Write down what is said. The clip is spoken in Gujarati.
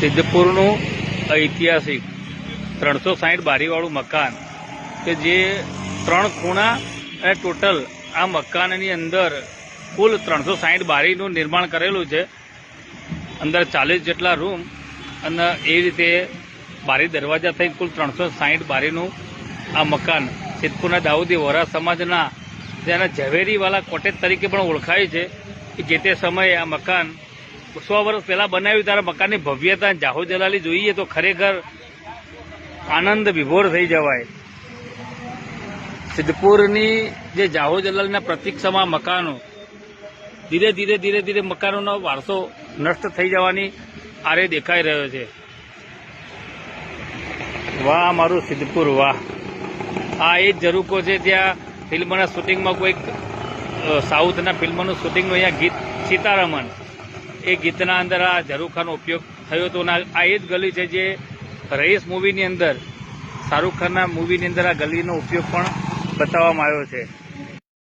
સિદ્ધપુરનું ઐતિહાસિક 360 બારીવાળું મકાન કે જે 3 ખૂણા અને ટોટલ આ મકાનની અંદર કુલ 360 બારીનું નિર્માણ કરેલું છે. અંદર 40 જેટલા રૂમ અને એ રીતે બારી દરવાજા થઈ કુલ 360 બારીનું આ મકાન સિદ્ધપુરના દાઉદી વોરા સમાજના જેના ઝવેરીવાલા કોટેજ તરીકે પણ ઓળખાય છે. જે તે સમયે આ મકાન 100 વર્ષ પહેલા બનાવ્યું ત્યારે મકાનની ભવ્યતા જાહો જલાલી જોઈએ તો ખરેખર આનંદ વિભોર થઈ જવાય. સિદ્ધપુરની જે જાહો જલાલીના પ્રતીક્ષામાં મકાનો ધીરે ધીરે મકાનોનો વારસો નષ્ટ થઈ જવાની આરે દેખાઈ રહ્યો છે. વાહ મારું સિદ્ધપુર વાહ. આ એ જ ઝરૂકો છે ત્યાં ફિલ્મના શૂટિંગમાં કોઈક સાઉથના ફિલ્મનું શૂટિંગનું અહીંયા ગીત સીતારમન એ ગીતના અંદર આ ઝરૂખાનો ઉપયોગ થયો હતો. આ એ જ ગલી છે જે રઈસ મૂવીની અંદર શાહરૂખ ખાનના મૂવીની અંદર આ ગલીનો ઉપયોગ પણ બતાવવામાં આવ્યો છે.